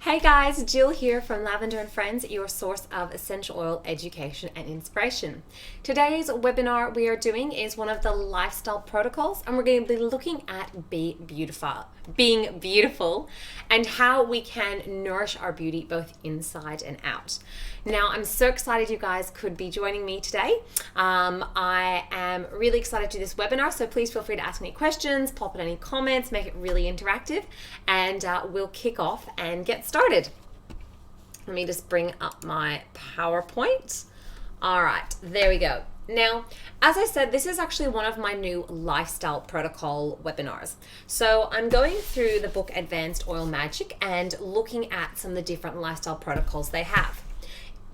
Hey guys, Jill here from Lavender and Friends, your source of essential oil education and inspiration. Today's webinar we are doing is one of the lifestyle protocols, and we're going to be looking at being beautiful and how we can nourish our beauty both inside and out. Now, I'm so excited you guys could be joining me today. I am really excited to do this webinar, so please feel free to ask me questions, pop in any comments, make it really interactive, and we'll kick off and get started. Let me just bring up my PowerPoint. All right, there we go. Now, as I said, this is actually one of my new lifestyle protocol webinars. So I'm going through the book Advanced Oil Magic and looking at some of the different lifestyle protocols they have.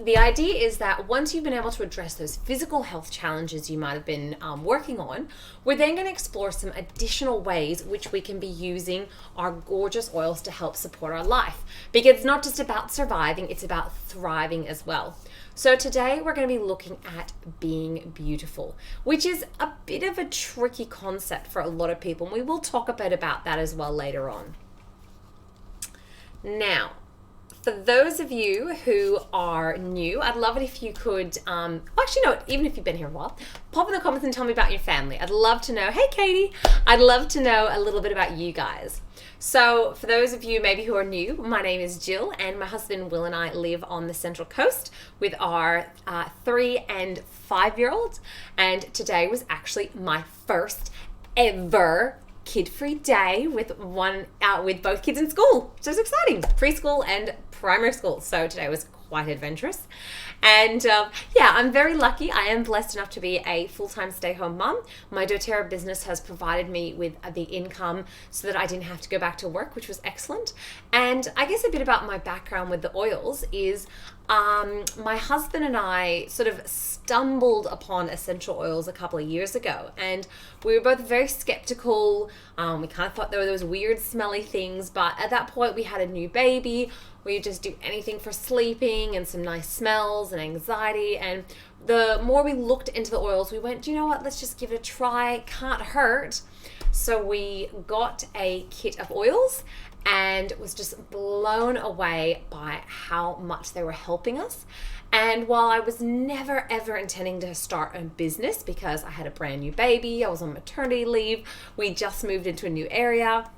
The idea is that once you've been able to address those physical health challenges you might have been working on, we're then going to explore some additional ways which we can be using our gorgeous oils to help support our life. Because it's not just about surviving, it's about thriving as well. So today we're going to be looking at being beautiful, which is a bit of a tricky concept for a lot of people. And we will talk a bit about that as well later on. Now, for those of you who are new, I'd love it if you could, actually no, even if you've been here a while, pop in the comments and tell me about your family. I'd love to know, hey Katie, I'd love to know a little bit about you guys. So for those of you maybe who are new, my name is Jill and my husband Will and I live on the Central Coast with our 3 and 5-year-olds. And today was actually my first ever kid-free day with both kids in school. So it's exciting, preschool and primary school. So today was quite adventurous. And yeah, I'm very lucky. I am blessed enough to be a full-time stay-home mom. My doTERRA business has provided me with the income so that I didn't have to go back to work, which was excellent. And I guess a bit about my background with the oils is my husband and I sort of stumbled upon essential oils a couple of years ago, and we were both very skeptical. We kind of thought there were those weird smelly things, but at that point we had a new baby. We just do anything for sleeping and some nice smells and anxiety. And the more we looked into the oils, we went, you know what, let's just give it a try. It can't hurt. So we got a kit of oils and was just blown away by how much they were helping us. And while I was never ever intending to start a business because I had a brand new baby, I was on maternity leave, we just moved into a new area,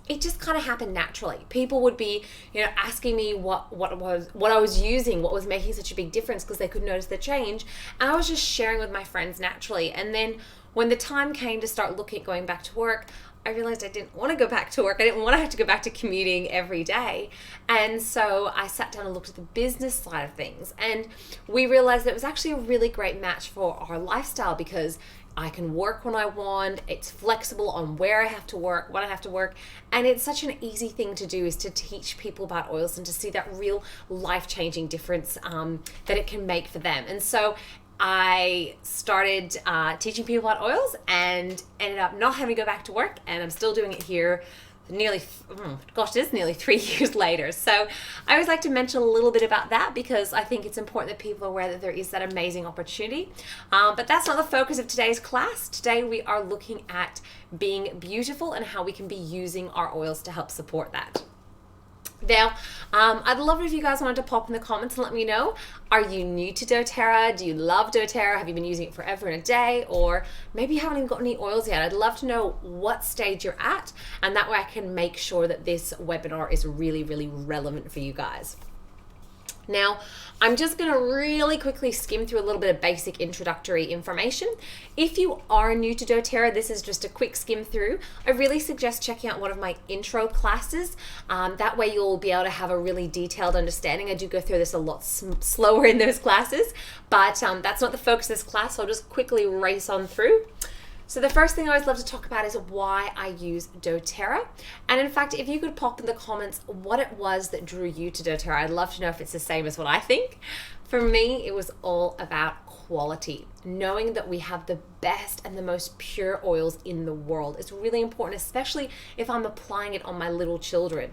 it just kind of happened naturally. People would be, asking me what I was using, what was making such a big difference, because they could notice the change. And I was just sharing with my friends naturally. And then when the time came to start looking at going back to work, I realized I didn't want to go back to work. I didn't want to have to go back to commuting every day. And so I sat down and looked at the business side of things. And we realized that it was actually a really great match for our lifestyle because I can work when I want. It's flexible on where I have to work, when I have to work. And it's such an easy thing to do, is to teach people about oils and to see that real life-changing difference that it can make for them. And so I started teaching people about oils and ended up not having to go back to work, and I'm still doing it here nearly 3 years later. So I always like to mention a little bit about that because I think it's important that people are aware that there is that amazing opportunity. But that's not the focus of today's class. Today we are looking at being beautiful and how we can be using our oils to help support that. Now, I'd love it if you guys wanted to pop in the comments and let me know. Are you new to doTERRA? Do you love doTERRA? Have you been using it forever and a day? Or maybe you haven't even got any oils yet. I'd love to know what stage you're at, and that way I can make sure that this webinar is really, really relevant for you guys. Now, I'm just going to really quickly skim through a little bit of basic introductory information. If you are new to doTERRA, this is just a quick skim through. I really suggest checking out one of my intro classes. That way you'll be able to have a really detailed understanding. I do go through this a lot slower in those classes, but that's not the focus of this class, so I'll just quickly race on through. So the first thing I always love to talk about is why I use doTERRA. And in fact, if you could pop in the comments what it was that drew you to doTERRA, I'd love to know if it's the same as what I think. For me, it was all about quality. Knowing that we have the best and the most pure oils in the world is really important, especially if I'm applying it on my little children.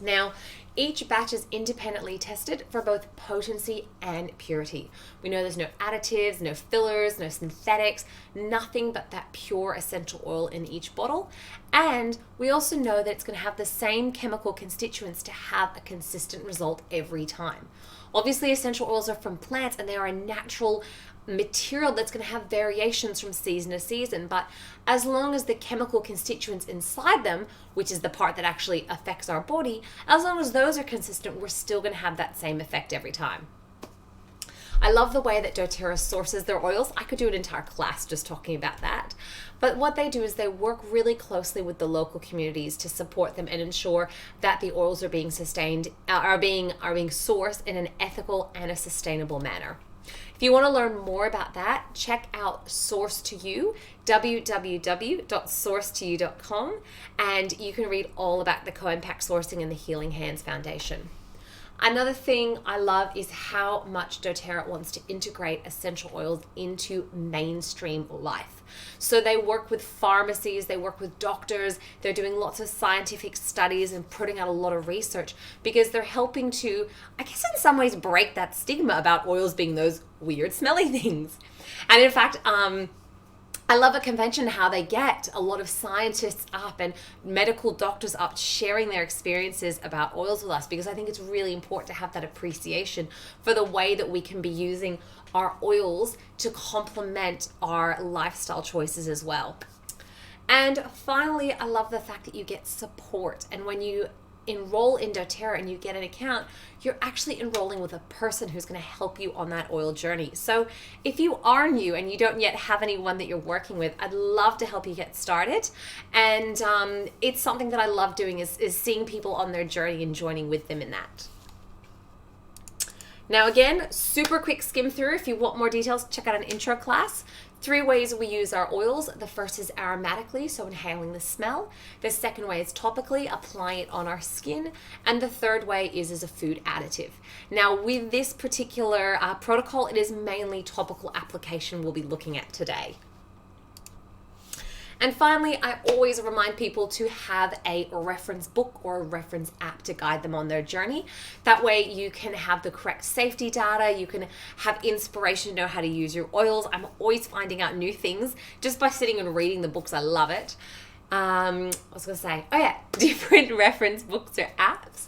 Now, each batch is independently tested for both potency and purity. We know there's no additives, no fillers, no synthetics, nothing but that pure essential oil in each bottle. And we also know that it's going to have the same chemical constituents to have a consistent result every time. Obviously, essential oils are from plants and they are a natural material that's going to have variations from season to season, but as long as the chemical constituents inside them, which is the part that actually affects our body, as long as those are consistent, we're still going to have that same effect every time. I love the way that doTERRA sources their oils. I could do an entire class just talking about that. But what they do is they work really closely with the local communities to support them and ensure that the oils are being sustained, are being sourced in an ethical and a sustainable manner. If you want to learn more about that, check out Source to You, www.sourcetoyou.com, and you can read all about the co-impact sourcing and the Healing Hands Foundation. Another thing I love is how much doTERRA wants to integrate essential oils into mainstream life. So they work with pharmacies, they work with doctors, they're doing lots of scientific studies and putting out a lot of research because they're helping to, I guess in some ways, break that stigma about oils being those weird smelly things. And in fact, I love at convention how they get a lot of scientists up and medical doctors up sharing their experiences about oils with us, because I think it's really important to have that appreciation for the way that we can be using our oils to complement our lifestyle choices as well. And finally, I love the fact that you get support. And when you enroll in doTERRA and you get an account, you're actually enrolling with a person who's going to help you on that oil journey. So if you are new and you don't yet have anyone that you're working with, I'd love to help you get started. And it's something that I love doing is seeing people on their journey and joining with them in that. Now again, super quick skim through. If you want more details, check out an intro class. 3 ways we use our oils. The first is aromatically, so inhaling the smell. The second way is topically, applying it on our skin. And the third way is as a food additive. Now with this particular protocol, it is mainly topical application we'll be looking at today. And finally, I always remind people to have a reference book or a reference app to guide them on their journey. That way you can have the correct safety data, you can have inspiration to know how to use your oils. I'm always finding out new things just by sitting and reading the books. I love it. I was gonna say, oh yeah, different reference books or apps.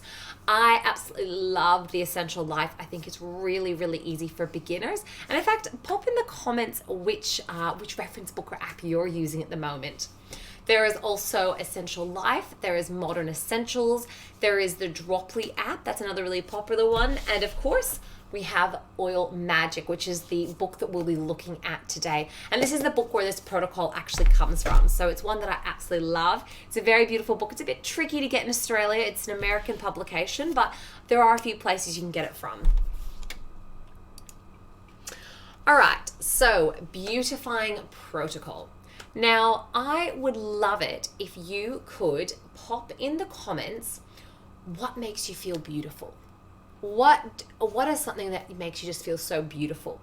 I absolutely love The Essential Life. I think it's really, really easy for beginners. And in fact, pop in the comments which reference book or app you're using at the moment. There is also Essential Life. There is Modern Essentials. There is the Droply app. That's another really popular one. And of course, we have Oil Magic, which is the book that we'll be looking at today. And this is the book where this protocol actually comes from. So it's one that I absolutely love. It's a very beautiful book. It's a bit tricky to get in Australia. It's an American publication, but there are a few places you can get it from. All right, so beautifying protocol. Now, I would love it if you could pop in the comments what makes you feel beautiful. What is something that makes you just feel so beautiful?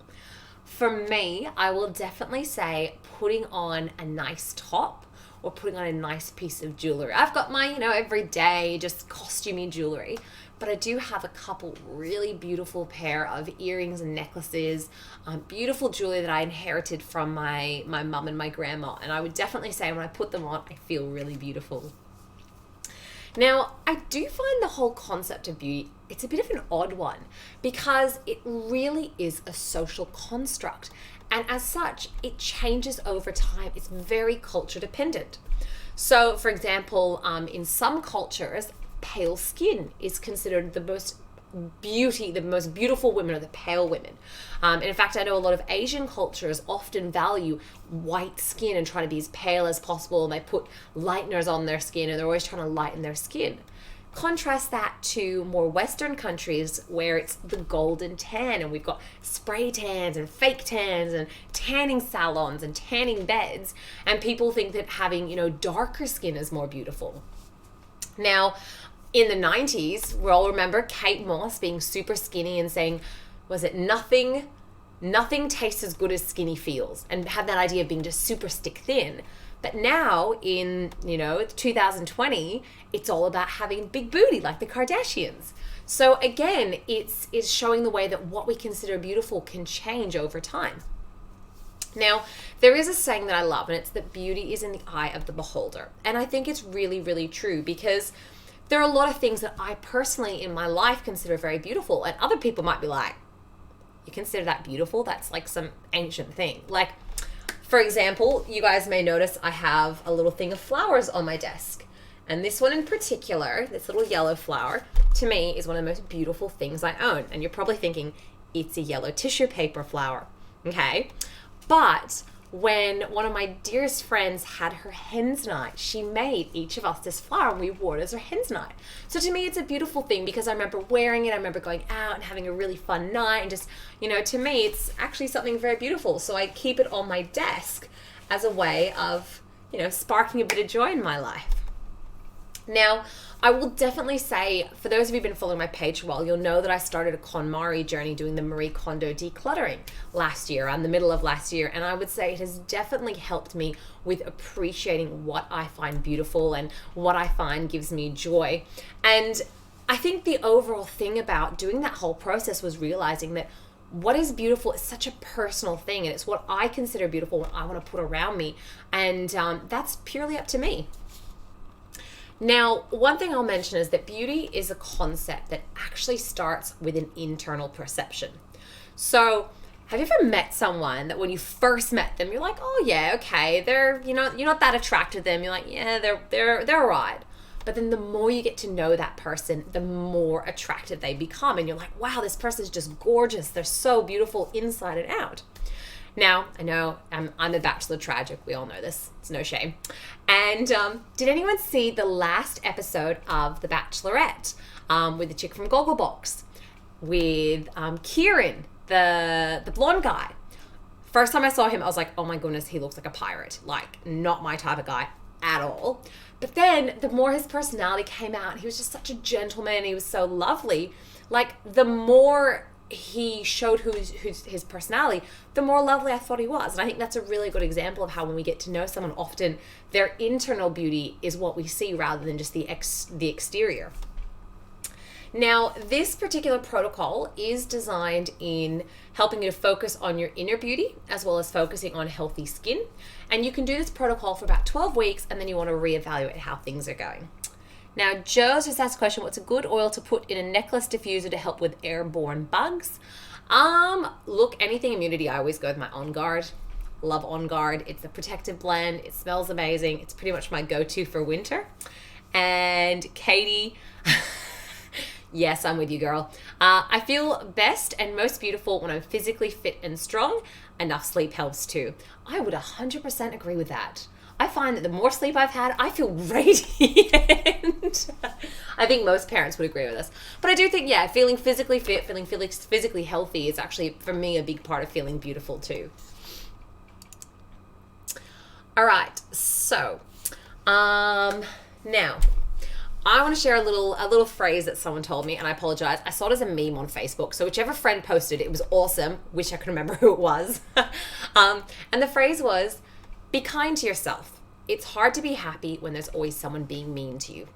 For me, I will definitely say putting on a nice top or putting on a nice piece of jewelry. I've got my, everyday just costumey jewelry, but I do have a couple really beautiful pair of earrings and necklaces, beautiful jewelry that I inherited from my mum and my grandma. And I would definitely say when I put them on, I feel really beautiful. Now, I do find the whole concept of beauty, it's a bit of an odd one because it really is a social construct. And as such, it changes over time. It's very culture dependent. So, for example, in some cultures, pale skin is considered the most beautiful women are the pale women. And in fact, I know a lot of Asian cultures often value white skin and try to be as pale as possible, and they put lighteners on their skin and they're always trying to lighten their skin. Contrast that to more Western countries where it's the golden tan, and we've got spray tans and fake tans and tanning salons and tanning beds, and people think that having, darker skin is more beautiful. Now, in the 90s, we all remember Kate Moss being super skinny and saying, was it nothing tastes as good as skinny feels, and had that idea of being just super stick thin. But now in, 2020, it's all about having big booty like the Kardashians. So again, it's showing the way that what we consider beautiful can change over time. Now, there is a saying that I love, and it's that beauty is in the eye of the beholder. And I think it's really, really true, because there are a lot of things that I personally in my life consider very beautiful, and other people might be like, you consider that beautiful? That's like some ancient thing. Like, for example, you guys may notice I have a little thing of flowers on my desk. And this one in particular, this little yellow flower, to me is one of the most beautiful things I own. And you're probably thinking, it's a yellow tissue paper flower, okay? But when one of my dearest friends had her hen's night, she made each of us this flower and we wore it as her hen's night. So to me, it's a beautiful thing because I remember wearing it. I remember going out and having a really fun night, and just, to me, it's actually something very beautiful. So I keep it on my desk as a way of, sparking a bit of joy in my life. Now, I will definitely say, for those of you who've been following my page for a while, you'll know that I started a KonMari journey doing the Marie Kondo decluttering last year, in the middle of last year. And I would say it has definitely helped me with appreciating what I find beautiful and what I find gives me joy. And I think the overall thing about doing that whole process was realizing that what is beautiful is such a personal thing, and it's what I consider beautiful, what I want to put around me. And that's purely up to me. Now, one thing I'll mention is that beauty is a concept that actually starts with an internal perception. So, have you ever met someone that when you first met them, you're like, oh yeah, okay, you're not that attracted to them. You're like, yeah, they're alright. But then the more you get to know that person, the more attractive they become. And you're like, wow, this person's just gorgeous. They're so beautiful inside and out. Now, I know I'm a Bachelor tragic. We all know this. It's no shame. And did anyone see the last episode of The Bachelorette with the chick from Gogglebox? With Kieran, the blonde guy. First time I saw him, I was like, oh my goodness, he looks like a pirate. Like, not my type of guy at all. But then the more his personality came out, he was just such a gentleman. He was so lovely. Like, the more he showed his personality, the more lovely I thought he was. And I think that's a really good example of how when we get to know someone, often their internal beauty is what we see rather than just the exterior. Now, this particular protocol is designed in helping you to focus on your inner beauty as well as focusing on healthy skin. And you can do this protocol for about 12 weeks, and then you want to reevaluate how things are going. Now, Joe's just asked a question, what's a good oil to put in a necklace diffuser to help with airborne bugs? Look, anything immunity, I always go with my On Guard. Love On Guard. It's a protective blend. It smells amazing. It's pretty much my go-to for winter. And Katie, yes, I'm with you, girl. I feel best and most beautiful when I'm physically fit and strong. Enough sleep helps too. I would 100% agree with that. I find that the more sleep I've had, I feel radiant. I think most parents would agree with this. But I do think, feeling physically fit, feeling physically healthy is actually, for me, a big part of feeling beautiful too. All right, so now I want to share a little phrase that someone told me, and I apologize. I saw it as a meme on Facebook. So whichever friend posted it was awesome. Wish I could remember who it was. And the phrase was, be kind to yourself. It's hard to be happy when there's always someone being mean to you.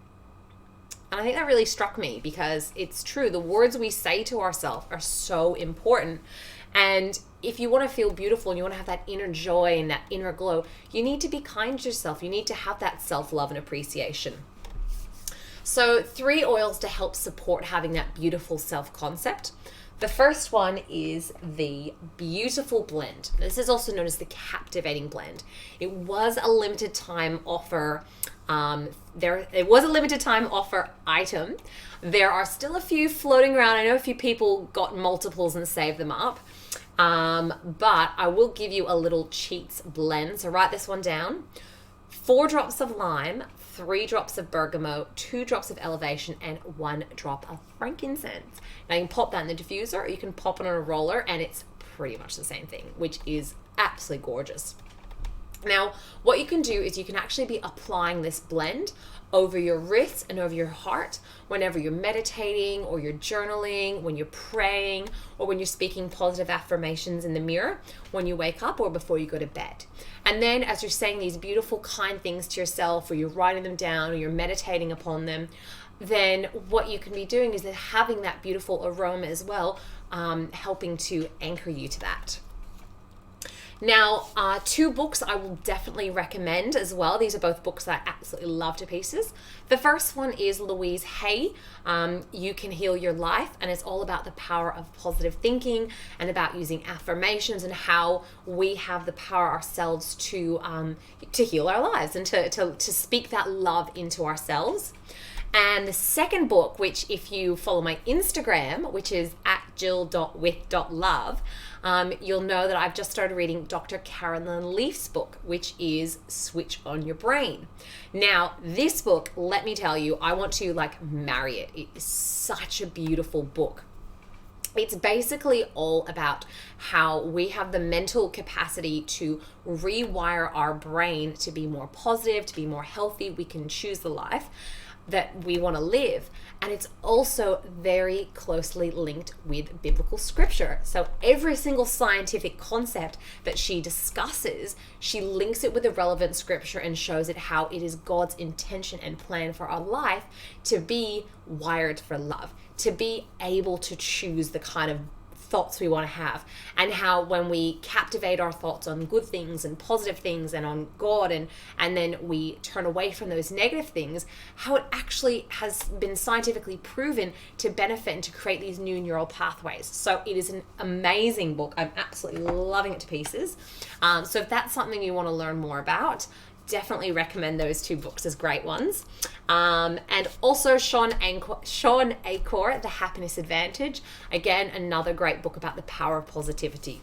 And I think that really struck me because it's true. The words we say to ourselves are so important. And if you want to feel beautiful and you want to have that inner joy and that inner glow, you need to be kind to yourself. You need to have that self-love and appreciation. So 3 oils to help support having that beautiful self-concept. The first one is the Beautiful Blend. This is also known as the Captivating Blend. It was a limited time offer. It was a limited time offer item. There are still a few floating around. I know a few people got multiples and saved them up. But I will give you a little cheats blend. So write this one down. 4 drops of lime, 3 drops of bergamot, 2 drops of elevation, and 1 drop of frankincense. Now you can pop that in the diffuser, or you can pop it on a roller, and it's pretty much the same thing, which is absolutely gorgeous. Now, what you can do is you can actually be applying this blend over your wrists and over your heart whenever you're meditating or you're journaling, when you're praying, or when you're speaking positive affirmations in the mirror when you wake up or before you go to bed. And then as you're saying these beautiful, kind things to yourself, or you're writing them down, or you're meditating upon them, then what you can be doing is that having that beautiful aroma as well, helping to anchor you to that. Now, 2 books I will definitely recommend as well. These are both books that I absolutely love to pieces. The first one is Louise Hay, You Can Heal Your Life, and it's all about the power of positive thinking and about using affirmations and how we have the power ourselves to heal our lives and to speak that love into ourselves. And the second book, which if you follow my Instagram, which is @jill.with.love, you'll know that I've just started reading Dr. Carolyn Leaf's book, which is Switch on Your Brain. Now, this book, let me tell you, I want to marry it. It is such a beautiful book. It's basically all about how we have the mental capacity to rewire our brain to be more positive, to be more healthy. We can choose the life that we want to live. And it's also very closely linked with biblical scripture. So every single scientific concept that she discusses, she links it with the relevant scripture and shows it how it is God's intention and plan for our life to be wired for love, to be able to choose the kind of thoughts we want to have, and how when we captivate our thoughts on good things and positive things and on God, and then we turn away from those negative things, how it actually has been scientifically proven to benefit and to create these new neural pathways. So it is an amazing book. I'm absolutely loving it to pieces. So if that's something you want to learn more about, definitely recommend those 2 books as great ones. And also Sean Achor, The Happiness Advantage. Again, another great book about the power of positivity.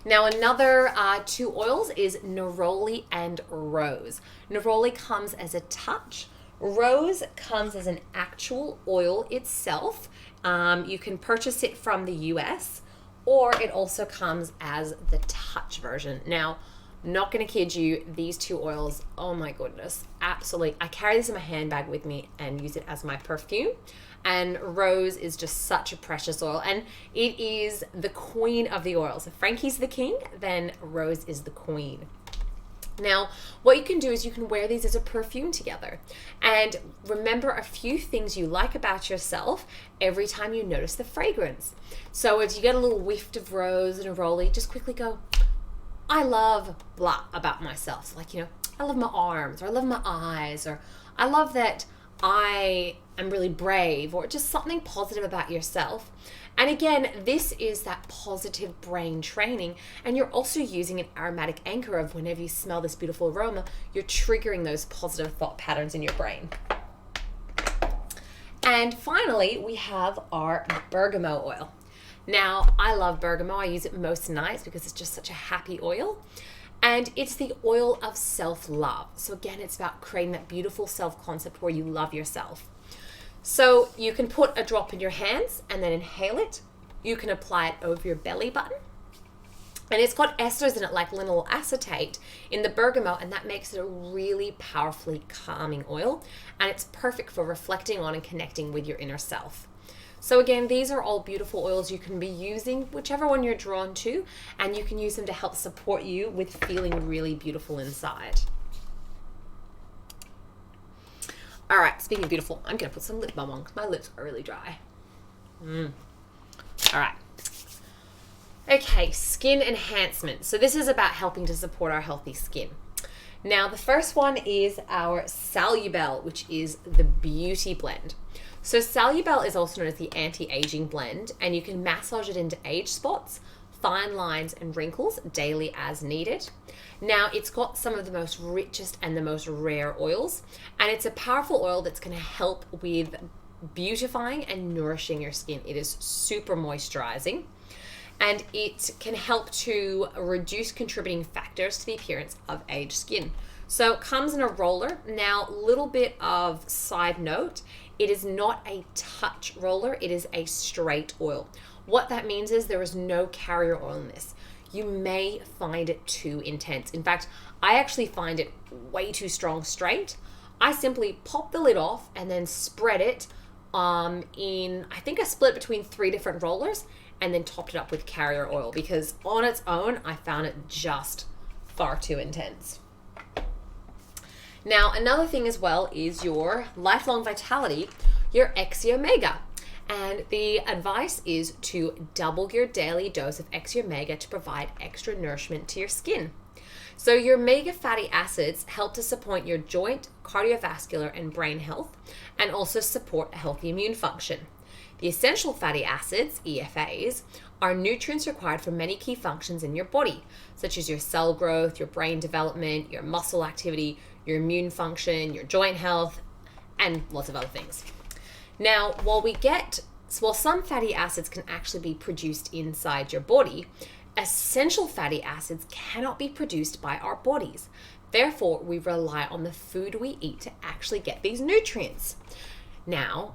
Now, another 2 oils is neroli and rose. Neroli comes as a touch. Rose comes as an actual oil itself. You can purchase it from the US, or it also comes as the touch version. Now, not going to kid you, these 2 oils, oh my goodness, absolutely. I carry this in my handbag with me and use it as my perfume. And rose is just such a precious oil, and it is the queen of the oils. If Frankie's the king, then rose is the queen. Now, what you can do is you can wear these as a perfume together. And remember a few things you like about yourself every time you notice the fragrance. So if you get a little whiff of rose and neroli, just quickly go, I love blah about myself. I love my arms, or I love my eyes, or I love that I am really brave, or just something positive about yourself. And again, this is that positive brain training. And you're also using an aromatic anchor of whenever you smell this beautiful aroma, you're triggering those positive thought patterns in your brain. And finally, we have our bergamot oil. Now, I love bergamot. I use it most nights because it's just such a happy oil. And it's the oil of self-love. So again, it's about creating that beautiful self-concept where you love yourself. So you can put a drop in your hands and then inhale it. You can apply it over your belly button. And it's got esters in it like linalool acetate in the bergamot, and that makes it a really powerfully calming oil. And it's perfect for reflecting on and connecting with your inner self. So again, these are all beautiful oils you can be using, whichever one you're drawn to, and you can use them to help support you with feeling really beautiful inside. All right, speaking of beautiful, I'm going to put some lip balm on because my lips are really dry. All right. Okay, skin enhancement. So this is about helping to support our healthy skin. Now, the first one is our Salubel, which is the beauty blend. So Salubel is also known as the anti-aging blend, and you can massage it into age spots, fine lines, and wrinkles daily as needed. Now, it's got some of the most richest and the most rare oils, and it's a powerful oil that's going to help with beautifying and nourishing your skin. It is super moisturizing, and it can help to reduce contributing factors to the appearance of aged skin. So it comes in a roller. Now, little bit of side note, it is not a touch roller, it is a straight oil. What that means is there is no carrier oil in this. you may find it too intense. In fact, I actually find it way too strong straight. I simply pop the lid off and then spread it I think I split between 3 different rollers and then topped it up with carrier oil, because on its own, I found it just far too intense. Now, another thing as well is your lifelong vitality, your Exi Omega. And the advice is to double your daily dose of Exi Omega to provide extra nourishment to your skin. So your omega fatty acids help to support your joint, cardiovascular, and brain health, and also support a healthy immune function. The essential fatty acids, EFAs, are nutrients required for many key functions in your body, such as your cell growth, your brain development, your muscle activity, your immune function, your joint health, and lots of other things. Now, while some fatty acids can actually be produced inside your body, essential fatty acids cannot be produced by our bodies. Therefore, we rely on the food we eat to actually get these nutrients. Now,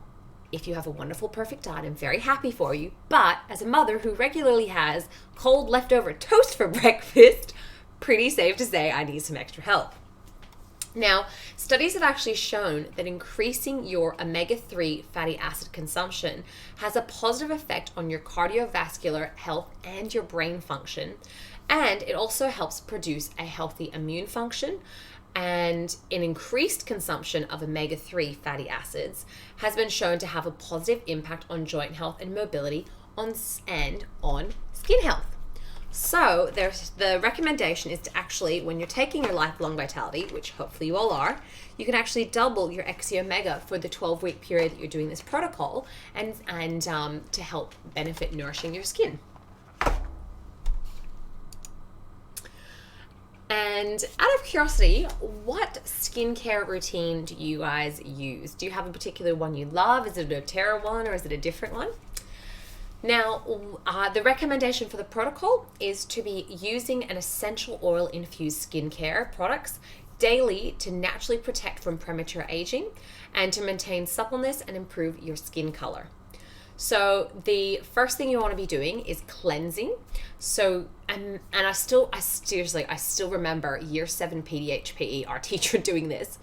if you have a wonderful, perfect diet, I'm very happy for you. But as a mother who regularly has cold leftover toast for breakfast, pretty safe to say I need some extra help. Now, studies have actually shown that increasing your omega-3 fatty acid consumption has a positive effect on your cardiovascular health and your brain function. And it also helps produce a healthy immune function. And an increased consumption of omega-3 fatty acids has been shown to have a positive impact on joint health and mobility and on skin health. So the recommendation is to actually, when you're taking your lifelong vitality, which hopefully you all are, you can actually double your Exi Omega for the 12-week period that you're doing this protocol, and to help benefit nourishing your skin. And out of curiosity, what skincare routine do you guys use? Do you have a particular one you love? Is it a doTERRA one or is it a different one? Now, the recommendation for the protocol is to be using an essential oil infused skincare products daily to naturally protect from premature aging and to maintain suppleness and improve your skin color. So the first thing you want to be doing is cleansing. So, and I still remember year 7 PDHPE, our teacher, doing this.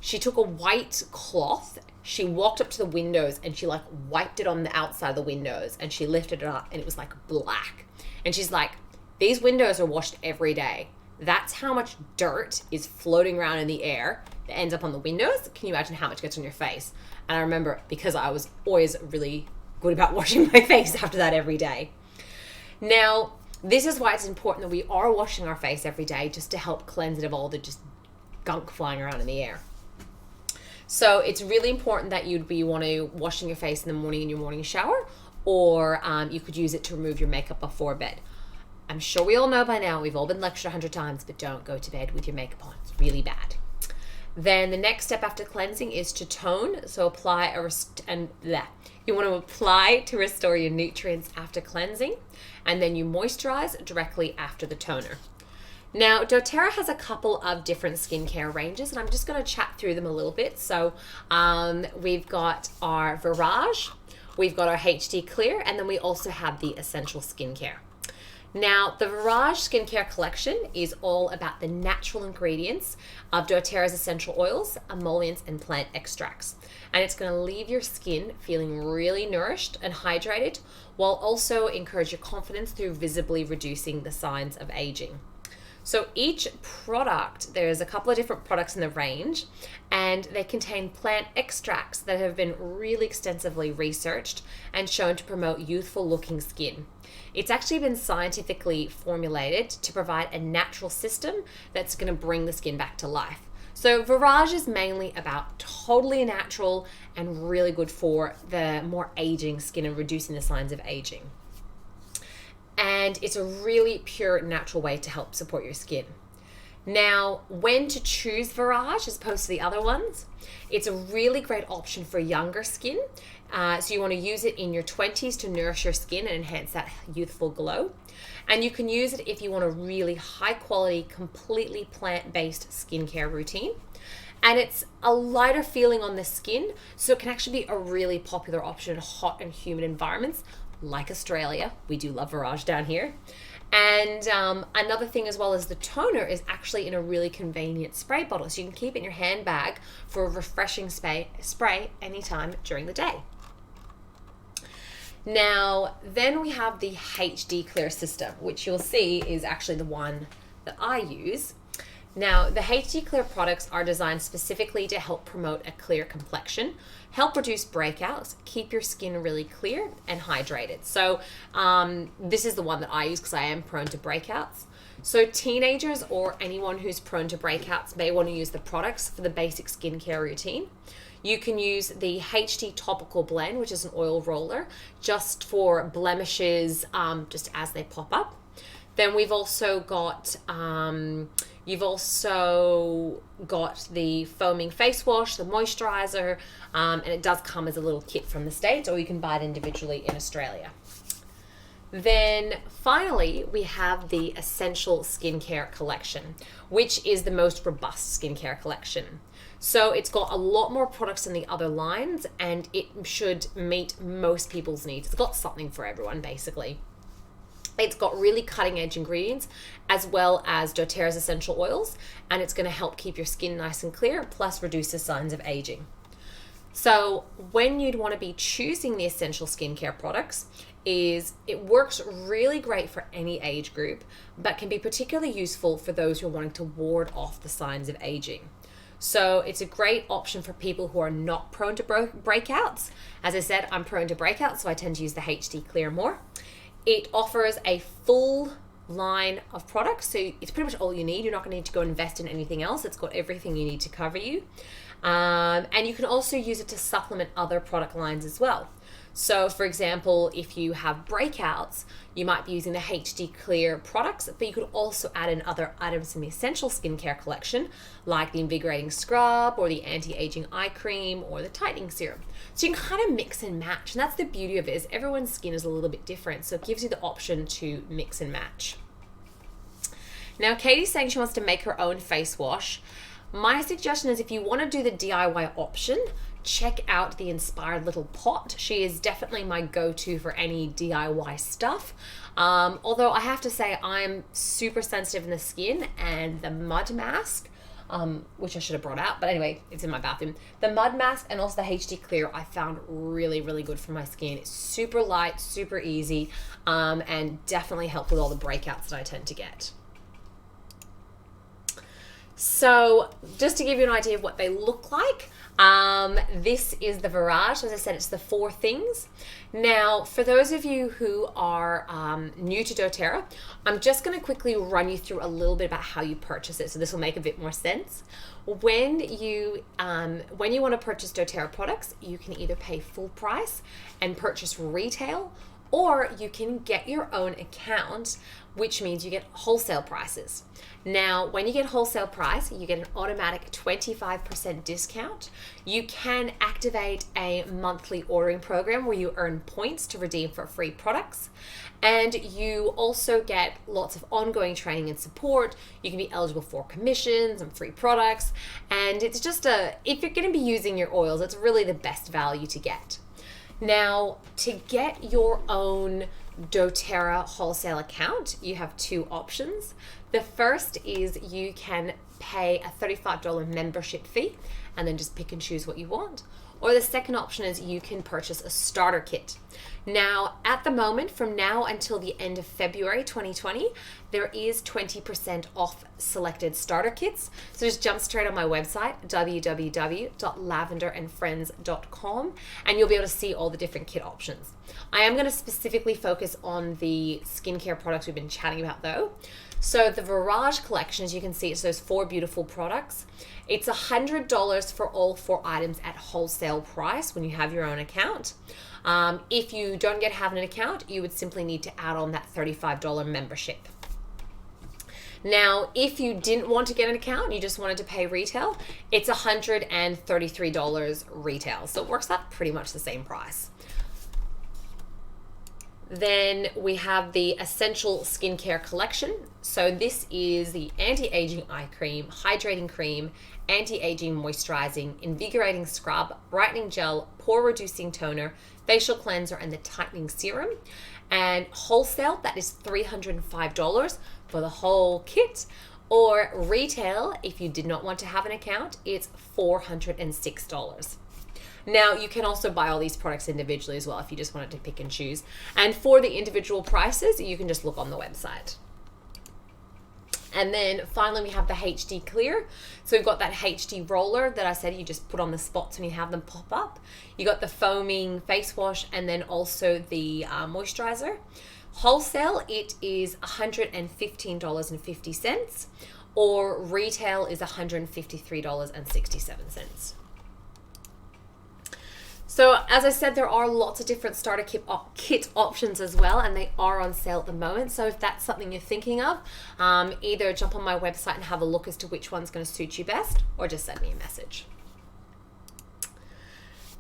She took a white cloth, she walked up to the windows and she like wiped it on the outside of the windows and she lifted it up and it was like black. And she's like, these windows are washed every day. That's how much dirt is floating around in the air that ends up on the windows. Can you imagine how much gets on your face? And I remember, because I was always really good about washing my face after that every day. Now, this is why it's important that we are washing our face every day, just to help cleanse it of all the just gunk flying around in the air. So it's really important that you'd be washing your face in the morning in your morning shower, or you could use it to remove your makeup before bed. I'm sure we all know by now, we've all been lectured 100 times, but don't go to bed with your makeup on. It's really bad. Then the next step after cleansing is to tone. So you want to apply to restore your nutrients after cleansing, and then you moisturize directly after the toner. Now, doTERRA has a couple of different skincare ranges, and I'm just going to chat through them a little bit. So we've got our Virage, we've got our HD Clear, and then we also have the Essential Skincare. Now, the Virage Skincare Collection is all about the natural ingredients of doTERRA's essential oils, emollients, and plant extracts. And it's going to leave your skin feeling really nourished and hydrated, while also encourage your confidence through visibly reducing the signs of aging. So each product, there's a couple of different products in the range, and they contain plant extracts that have been really extensively researched and shown to promote youthful looking skin. It's actually been scientifically formulated to provide a natural system that's going to bring the skin back to life. So Virage is mainly about totally natural and really good for the more aging skin and reducing the signs of aging. And it's a really pure, natural way to help support your skin. Now, when to choose Virage as opposed to the other ones, it's a really great option for younger skin. So you want to use it in your 20s to nourish your skin and enhance that youthful glow. And you can use it if you want a really high quality, completely plant-based skincare routine. And it's a lighter feeling on the skin, so it can actually be a really popular option in hot and humid environments like Australia. We do love Virage down here. And another thing as well as the toner is actually in a really convenient spray bottle. So you can keep it in your handbag for a refreshing spray anytime during the day. Now, then we have the HD Clear system, which you'll see is actually the one that I use. Now, the HD Clear products are designed specifically to help promote a clear complexion, help reduce breakouts, keep your skin really clear and hydrated. So this is the one that I use because I am prone to breakouts. So teenagers or anyone who's prone to breakouts may want to use the products for the basic skincare routine. You can use the HD Topical Blend, which is an oil roller, just for blemishes, just as they pop up. Then we've also got, you've also got the foaming face wash, the moisturizer, and it does come as a little kit from the States, or you can buy it individually in Australia. Then finally, we have the Essential Skincare Collection, which is the most robust skincare collection. So it's got a lot more products than the other lines, and it should meet most people's needs. It's got something for everyone, basically. It's got really cutting edge ingredients as well as doTERRA's essential oils, and it's going to help keep your skin nice and clear, plus reduce the signs of aging. So when you'd want to be choosing the essential skincare products is it works really great for any age group, but can be particularly useful for those who are wanting to ward off the signs of aging. So it's a great option for people who are not prone to breakouts. As I said, I'm prone to breakouts, so I tend to use the HD Clear more. It offers a full line of products, so it's pretty much all you need. You're not going to need to go invest in anything else. It's got everything you need to cover you. And you can also use it to supplement other product lines as well. So for example, if you have breakouts, you might be using the HD Clear products, but you could also add in other items in the Essential Skincare Collection, like the Invigorating Scrub or the Anti-Aging Eye Cream or the Tightening Serum. So you can kind of mix and match, and that's the beauty of it, is everyone's skin is a little bit different, so it gives you the option to mix and match. Now, Katie's saying she wants to make her own face wash. My suggestion is if you want to do the DIY option, check out the Inspired Little Pot. She is definitely my go-to for any DIY stuff. Although I have to say I'm super sensitive in the skin, and the mud mask, which I should have brought out, but anyway, it's in my bathroom. The mud mask and also the HD Clear I found really, really good for my skin. It's super light, super easy, and definitely helped with all the breakouts that I tend to get. So just to give you an idea of what they look like, this is the Virage. As I said, it's the 4 things. Now, for those of you who are new to doTERRA, I'm just going to quickly run you through a little bit about how you purchase it, so this will make a bit more sense. When you want to purchase doTERRA products, you can either pay full price and purchase retail, or you can get your own account, which means you get wholesale prices. Now, when you get wholesale price, you get an automatic 25% discount. You can activate a monthly ordering program where you earn points to redeem for free products. And you also get lots of ongoing training and support. You can be eligible for commissions and free products. And it's just if you're going to be using your oils, it's really the best value to get. Now, to get your own doTERRA wholesale account, you have 2 options. The first is you can pay a $35 membership fee and then just pick and choose what you want. Or the second option is you can purchase a starter kit. Now, at the moment, from now until the end of February 2020, there is 20% off selected starter kits. So just jump straight on my website, www.lavenderandfriends.com, and you'll be able to see all the different kit options. I am going to specifically focus on the skincare products we've been chatting about though. So the Virage collection, as you can see, it's those 4 beautiful products. It's $100 for all 4 items at wholesale price when you have your own account. If you don't have an account, you would simply need to add on that $35 membership. Now, if you didn't want to get an account, you just wanted to pay retail, it's $133 retail. So it works out pretty much the same price. Then we have the Essential Skincare Collection. So this is the Anti-Aging Eye Cream, Hydrating Cream, Anti-Aging Moisturizing, Invigorating Scrub, Brightening Gel, Pore Reducing Toner, Facial Cleanser, and the Tightening Serum. And wholesale, that is $305 for the whole kit. Or retail, if you did not want to have an account, it's $406. Now, you can also buy all these products individually as well if you just wanted to pick and choose. And for the individual prices, you can just look on the website. And then finally, we have the HD Clear. So we've got that HD roller that I said you just put on the spots when you have them pop up. You got the foaming face wash and then also the moisturizer. Wholesale, it is $115.50, or retail is $153.67. So as I said, there are lots of different starter kit options as well, and they are on sale at the moment. So if that's something you're thinking of, either jump on my website and have a look as to which one's going to suit you best, or just send me a message.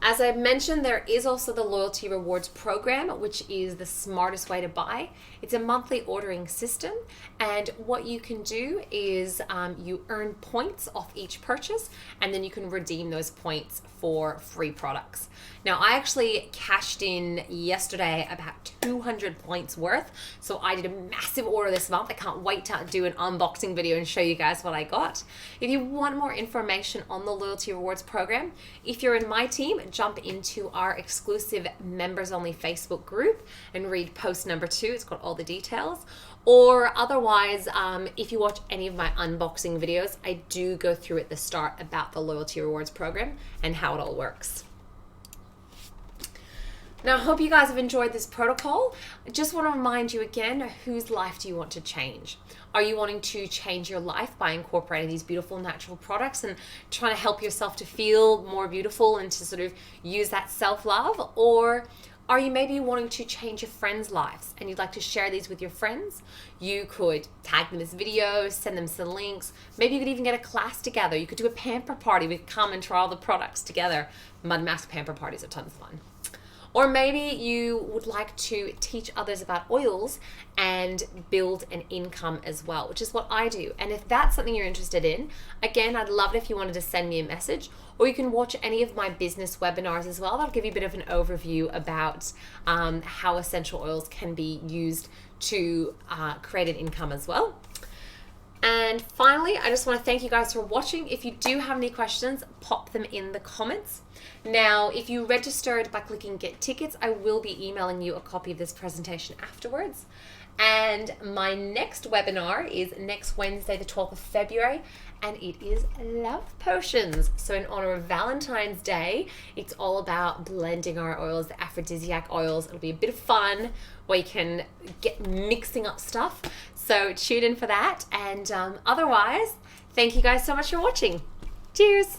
As I mentioned, there is also the Loyalty Rewards program, which is the smartest way to buy. It's a monthly ordering system, and what you can do is you earn points off each purchase, and then you can redeem those points for free products. Now, I actually cashed in yesterday about 200 points worth, so I did a massive order this month. I can't wait to do an unboxing video and show you guys what I got. If you want more information on the Loyalty Rewards program, if you're in my team, jump into our exclusive members only Facebook group and read post number 2. It's got all the details. Or otherwise, if you watch any of my unboxing videos, I do go through at the start about the Loyalty Rewards program and how it all works. Now, I hope you guys have enjoyed this protocol. I just want to remind you again, whose life do you want to change? Are you wanting to change your life by incorporating these beautiful natural products and trying to help yourself to feel more beautiful and to sort of use that self-love? Or are you maybe wanting to change your friends' lives and you'd like to share these with your friends? You could tag them as videos, send them some links. Maybe you could even get a class together. You could do a pamper party. We could come and try all the products together. Mud mask pamper parties are tons of fun. Or maybe you would like to teach others about oils and build an income as well, which is what I do. And if that's something you're interested in, again, I'd love it if you wanted to send me a message, or you can watch any of my business webinars as well. That'll give you a bit of an overview about how essential oils can be used to create an income as well. And finally, I just want to thank you guys for watching. If you do have any questions, pop them in the comments. Now, if you registered by clicking Get Tickets, I will be emailing you a copy of this presentation afterwards. And my next webinar is next Wednesday, the 12th of February, and it is Love Potions. So in honor of Valentine's Day, it's all about blending our oils, the aphrodisiac oils. It'll be a bit of fun where you can get mixing up stuff. So tune in for that. And otherwise, thank you guys so much for watching. Cheers.